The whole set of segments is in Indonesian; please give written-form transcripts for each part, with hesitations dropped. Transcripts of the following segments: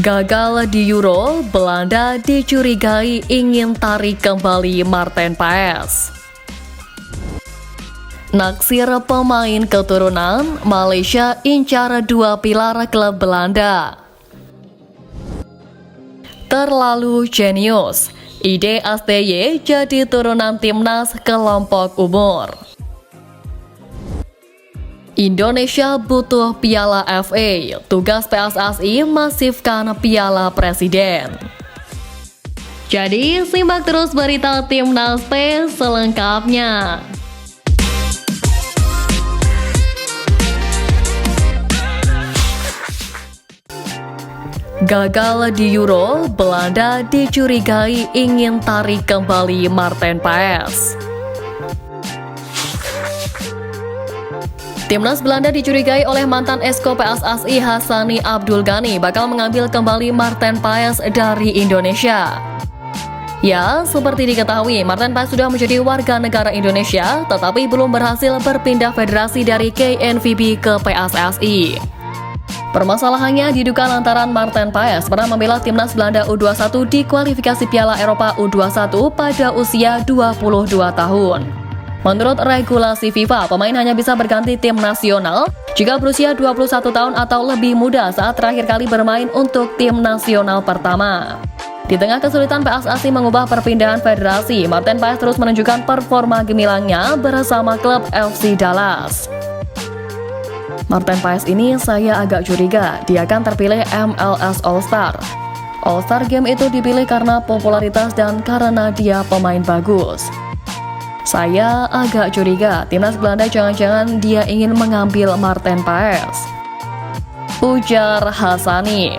Gagal di Euro, Belanda dicurigai ingin tarik kembali Marten Paes. Naksir pemain keturunan, Malaysia incar dua pilar klub Belanda. Terlalu jenius, ide STY jadi turunan timnas kelompok umur. Indonesia butuh Piala FA, tugas PSSI masifkan Piala Presiden. Jadi simak terus berita Timnas T selengkapnya. Gagal di Euro, Belanda dicurigai ingin tarik kembali Marten Paes. Timnas Belanda dicurigai oleh mantan esko PSSI Hassani Abdul Ghani bakal mengambil kembali Marten Paes dari Indonesia. Ya, seperti diketahui, Marten Paes sudah menjadi warga negara Indonesia, tetapi belum berhasil berpindah federasi dari KNVB ke PSSI. Permasalahannya diduga lantaran Marten Paes pernah membela timnas Belanda U21 di kualifikasi Piala Eropa U21 pada usia 22 tahun. Menurut regulasi FIFA, pemain hanya bisa berganti tim nasional jika berusia 21 tahun atau lebih muda saat terakhir kali bermain untuk tim nasional pertama. Di tengah kesulitan PSSI mengubah perpindahan federasi, Marten Paes terus menunjukkan performa gemilangnya bersama klub FC Dallas. Marten Paes ini saya agak curiga, dia akan terpilih MLS All-Star. All-Star Game itu dipilih karena popularitas dan karena dia pemain bagus. Saya agak curiga, timnas Belanda jangan-jangan dia ingin mengambil Marten Paes, ujar Hassani.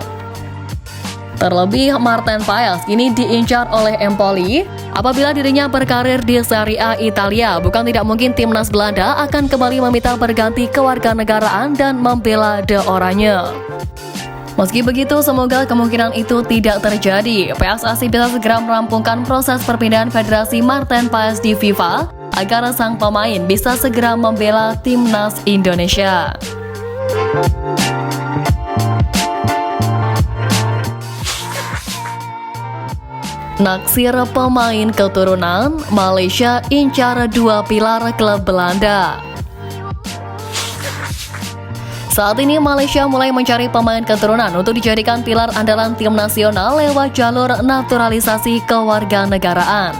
Terlebih Marten Paes kini diincar oleh Empoli. Apabila dirinya berkarir di Serie A Italia, bukan tidak mungkin timnas Belanda akan kembali meminta berganti kewarganegaraan dan membela The Oranje. Meski begitu, semoga kemungkinan itu tidak terjadi. PSSI bisa segera merampungkan proses perpindahan federasi Marten Paes di FIFA agar sang pemain bisa segera membela timnas Indonesia. Naksir pemain keturunan, Malaysia incar dua pilar klub Belanda. Saat ini Malaysia mulai mencari pemain keturunan untuk dijadikan pilar andalan tim nasional lewat jalur naturalisasi kewarganegaraan.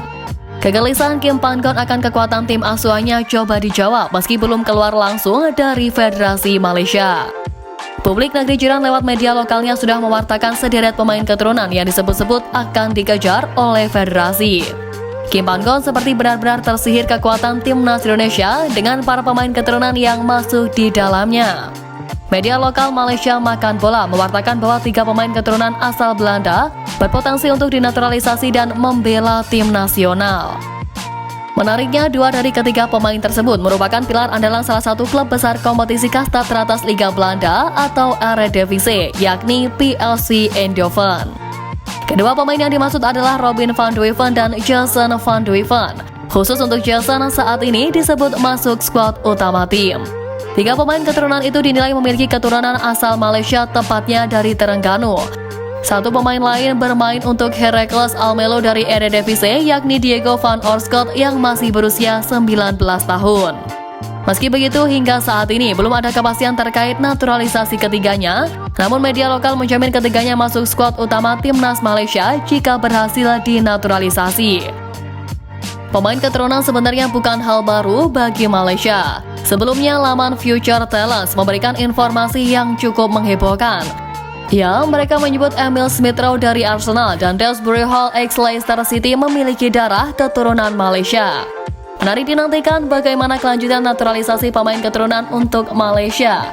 Kegelisahan Kim Pan-gon akan kekuatan tim asuhannya coba dijawab meski belum keluar langsung dari Federasi Malaysia. Publik negeri jiran lewat media lokalnya sudah mewartakan sederet pemain keturunan yang disebut-sebut akan dikejar oleh federasi. Kim Pan-gon seperti benar-benar tersihir kekuatan timnas Indonesia dengan para pemain keturunan yang masuk di dalamnya. Media lokal Malaysia Makan Bola mewartakan bahwa 3 pemain keturunan asal Belanda berpotensi untuk dinaturalisasi dan membela tim nasional. Menariknya, 2 dari ketiga pemain tersebut merupakan pilar andalan salah satu klub besar kompetisi kasta teratas Liga Belanda atau Eredivisie, yakni PSV Eindhoven. Kedua pemain yang dimaksud adalah Robin van Duijven dan Jason van Duijven. Khusus untuk Jason saat ini disebut masuk skuad utama tim. 3 pemain keturunan itu dinilai memiliki keturunan asal Malaysia, tepatnya dari Terengganu. 1 pemain lain bermain untuk Heracles Almelo dari Eredivisie, yakni Diego van Oorschot yang masih berusia 19 tahun. Meski begitu, hingga saat ini belum ada kepastian terkait naturalisasi ketiganya, namun media lokal menjamin ketiganya masuk skuad utama timnas Malaysia jika berhasil dinaturalisasi. Pemain keturunan sebenarnya bukan hal baru bagi Malaysia. Sebelumnya, laman Future Talents memberikan informasi yang cukup menghebohkan. Ya, mereka menyebut Emil Smith-Rowe dari Arsenal dan Dewsbury Hall ex-Leicester City memiliki darah keturunan Malaysia. Menarik dinantikan bagaimana kelanjutan naturalisasi pemain keturunan untuk Malaysia.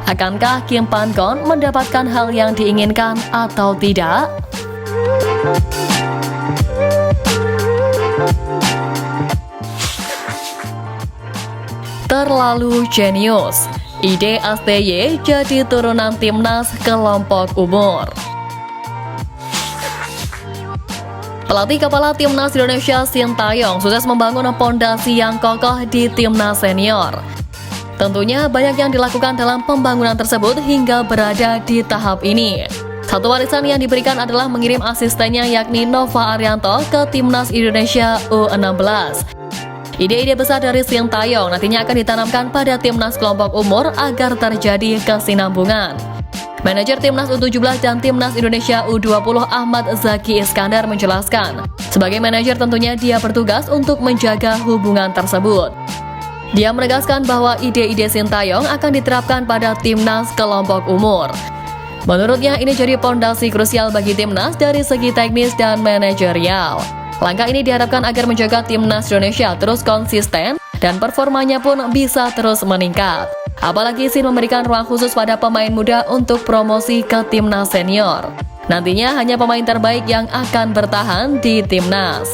Akankah Kim Pan-gon mendapatkan hal yang diinginkan atau tidak? Terlalu jenius, ide STY jadi turunan timnas kelompok umur. Pelatih kepala timnas Indonesia Sintayong sukses membangun pondasi yang kokoh di timnas senior. Tentunya banyak yang dilakukan dalam pembangunan tersebut hingga berada di tahap ini. Satu warisan yang diberikan adalah mengirim asistennya yakni Nova Arianto ke Timnas Indonesia U16. Ide-ide besar dari Sintayong nantinya akan ditanamkan pada Timnas kelompok umur agar terjadi kesinambungan. Manajer Timnas U17 dan Timnas Indonesia U20 Ahmad Zaki Iskandar menjelaskan, sebagai manajer tentunya dia bertugas untuk menjaga hubungan tersebut. Dia menegaskan bahwa ide-ide Sintayong akan diterapkan pada Timnas kelompok umur. Menurutnya ini jadi pondasi krusial bagi Timnas dari segi teknis dan manajerial. Langkah ini diharapkan agar menjaga Timnas Indonesia terus konsisten dan performanya pun bisa terus meningkat. Apalagi Sin memberikan ruang khusus pada pemain muda untuk promosi ke Timnas senior. Nantinya hanya pemain terbaik yang akan bertahan di Timnas.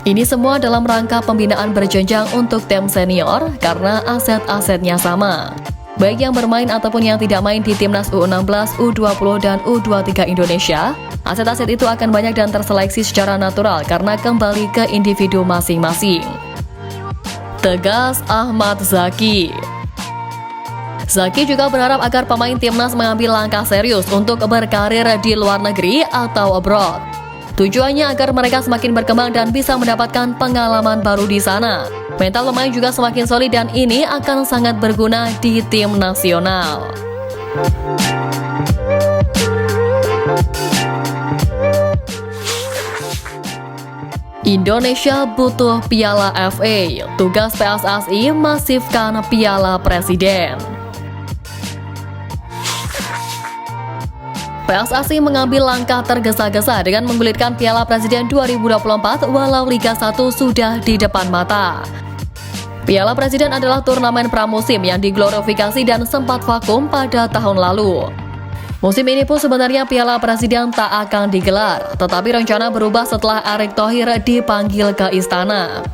Ini semua dalam rangka pembinaan berjenjang untuk tim senior karena aset-asetnya sama. Baik yang bermain ataupun yang tidak main di Timnas U16, U20, dan U23 Indonesia, aset-aset itu akan banyak dan terseleksi secara natural karena kembali ke individu masing-masing. Tegas Ahmad Zaki. Zaki juga berharap agar pemain Timnas mengambil langkah serius untuk berkarir di luar negeri atau abroad. Tujuannya agar mereka semakin berkembang dan bisa mendapatkan pengalaman baru di sana. Mental pemain juga semakin solid dan ini akan sangat berguna di tim nasional. Indonesia butuh Piala FA, tugas PSSI masifkan Piala Presiden. PSSI mengambil langkah tergesa-gesa dengan menggulirkan Piala Presiden 2024 walau Liga 1 sudah di depan mata. Piala Presiden adalah turnamen pramusim yang diglorifikasi dan sempat vakum pada tahun lalu. Musim ini pun sebenarnya Piala Presiden tak akan digelar, tetapi rencana berubah setelah Erick Thohir dipanggil ke istana.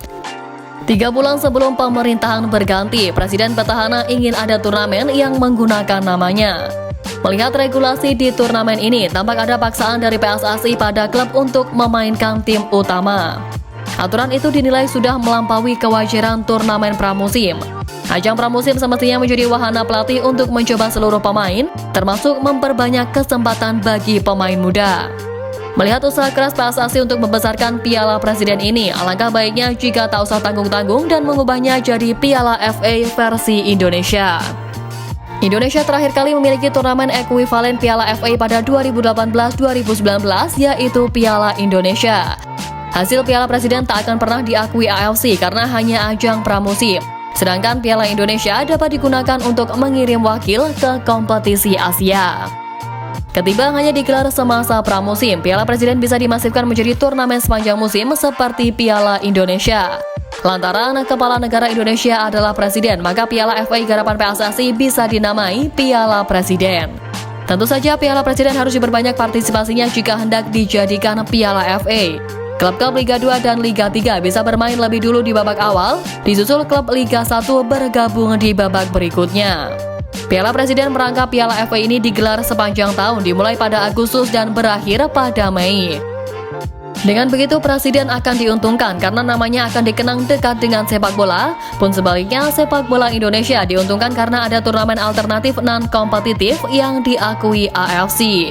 3 bulan sebelum pemerintahan berganti, Presiden petahana ingin ada turnamen yang menggunakan namanya. Melihat regulasi di turnamen ini, tampak ada paksaan dari PSSI pada klub untuk memainkan tim utama. Aturan itu dinilai sudah melampaui kewajaran turnamen pramusim. Ajang pramusim semestinya menjadi wahana pelatih untuk mencoba seluruh pemain, termasuk memperbanyak kesempatan bagi pemain muda. Melihat usaha keras PSSI untuk membesarkan Piala Presiden ini, alangkah baiknya jika tak usah tanggung-tanggung dan mengubahnya jadi Piala FA versi Indonesia. Indonesia terakhir kali memiliki turnamen ekuivalen Piala FA pada 2018-2019, yaitu Piala Indonesia. Hasil Piala Presiden tak akan pernah diakui AFC karena hanya ajang pramusim. Sedangkan Piala Indonesia dapat digunakan untuk mengirim wakil ke kompetisi Asia. Ketimbang hanya digelar semasa pramusim, Piala Presiden bisa dimasifkan menjadi turnamen sepanjang musim seperti Piala Indonesia. Lantaran kepala negara Indonesia adalah presiden, maka Piala FA garapan PSSI bisa dinamai Piala Presiden. Tentu saja Piala Presiden harus diperbanyak partisipasinya jika hendak dijadikan Piala FA. Klub-klub Liga 2 dan Liga 3 bisa bermain lebih dulu di babak awal, disusul klub Liga 1 bergabung di babak berikutnya. Piala Presiden merangkap Piala FA ini digelar sepanjang tahun, dimulai pada Agustus dan berakhir pada Mei. Dengan begitu Presiden akan diuntungkan karena namanya akan dikenang dekat dengan sepak bola, pun sebaliknya sepak bola Indonesia diuntungkan karena ada turnamen alternatif non-kompetitif yang diakui AFC.